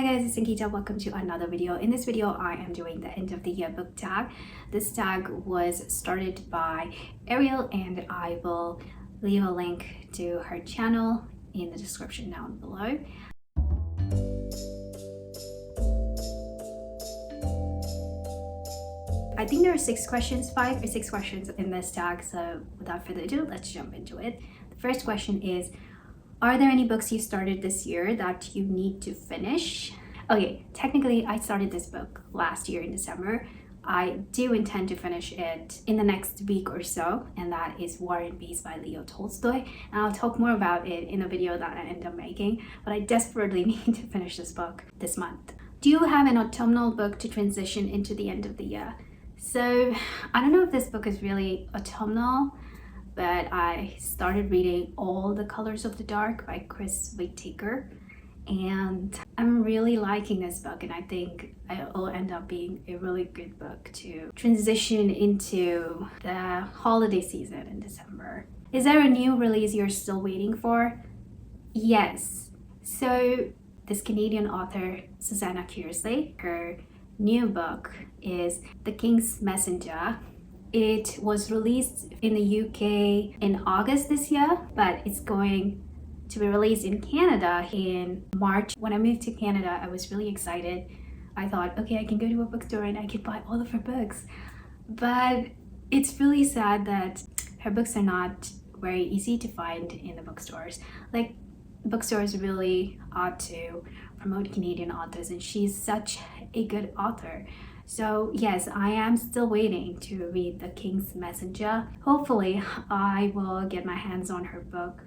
Hi guys, it's Ankita. Welcome to another video. In this video, I am doing the end of the year book tag. This tag was started by Ariel and I will leave a link to her channel in the description down below. I think there are 5 or 6 questions in this tag, so without further ado, let's jump into it. The first question is, are there any books you started this year that you need to finish? Okay, technically I started this book last year in December. I do intend to finish it in the next week or so, and that is War and Peace by Leo Tolstoy. And I'll talk more about it in a video that I end up making, but I desperately need to finish this book this month. Do you have an autumnal book to transition into the end of the year? So I don't know if this book is really autumnal, but I started reading All the Colors of the Dark by Chris Whittaker, and I'm really liking this book, and I think it will end up being a really good book to transition into the holiday season in December. Is there a new release you're still waiting for? Yes. So this Canadian author, Susanna Kearsley, her new book is The King's Messenger. It was released in the UK in August this year, but it's going to be released in Canada in March. When I moved to Canada, I was really excited. I thought, okay, I can go to a bookstore and I can buy all of her books. But it's really sad that her books are not very easy to find in the bookstores. Like, bookstores really ought to promote Canadian authors, and she's such a good author. So yes, I am still waiting to read The King's Messenger. Hopefully, I will get my hands on her book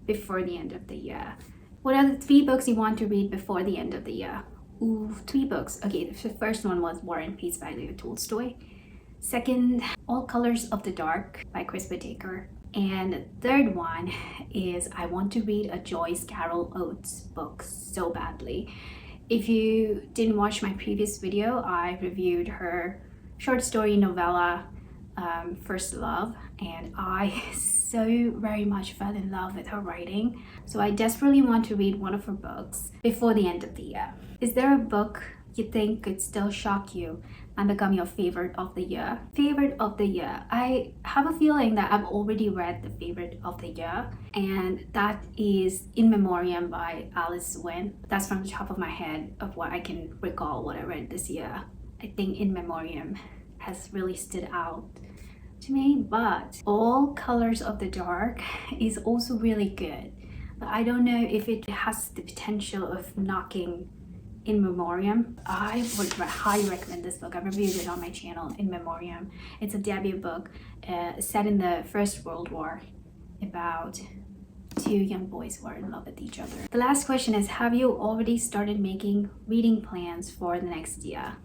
before the end of the year. What are the 3 books you want to read before the end of the year? Ooh, 3 books. Okay, the first one was War and Peace by Leo Tolstoy. Second, All Colors of the Dark by Chris Whittaker. And the third one is I want to read a Joyce Carol Oates book so badly. If you didn't watch my previous video, I reviewed her short story novella, First Love, and I so very much fell in love with her writing. So I desperately want to read one of her books before the end of the year. Is there a book you think could still shock you and become your favorite of the year? Favorite of the year. I have a feeling that I've already read the favorite of the year, and that is In Memoriam by Alice Wynne. That's from the top of my head of what I can recall what I read this year. I think In Memoriam has really stood out to me, but All Colors of the Dark is also really good. But I don't know if it has the potential of knocking In Memoriam. I would highly recommend this book. I've reviewed it on my channel, In Memoriam. It's a debut book set in the First World War about 2 young boys who are in love with each other. The last question is, have you already started making reading plans for the next year?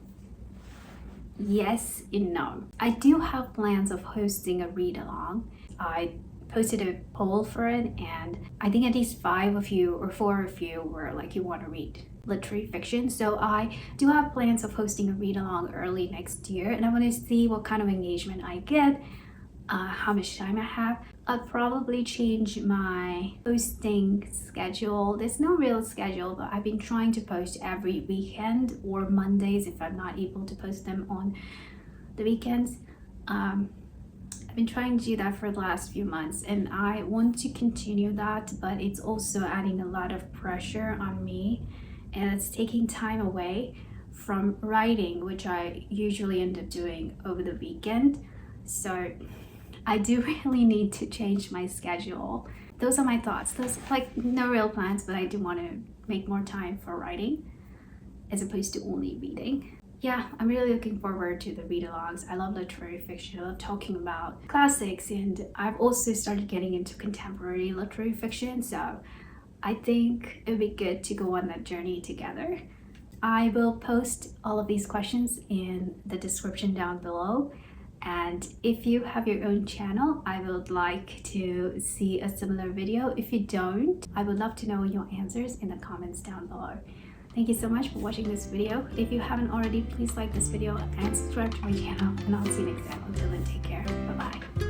Yes and no. I do have plans of hosting a read-along. I posted a poll for it, and I think at least 5 of you or 4 of you were like, you want to read literary fiction. So I do have plans of hosting a read-along early next year, and I want to see what kind of engagement I get, how much time I have. I'll probably change my posting schedule. There's no real schedule, but I've been trying to post every weekend or Mondays if I'm not able to post them on the weekends. I've been trying to do that for the last few months, and I want to continue that, but it's also adding a lot of pressure on me, and it's taking time away from writing, which I usually end up doing over the weekend. So I do really need to change my schedule. Those are my thoughts. Those, like, no real plans, but I do want to make more time for writing as opposed to only reading. Yeah, I'm really looking forward to the read-alongs. I love literary fiction. I love talking about classics, and I've also started getting into contemporary literary fiction, so I think it would be good to go on that journey together. I will post all of these questions in the description down below. And if you have your own channel, I would like to see a similar video. If you don't, I would love to know your answers in the comments down below. Thank you so much for watching this video. If you haven't already, please like this video and subscribe to my channel, and I'll see you next time. Until then, take care. Bye-bye.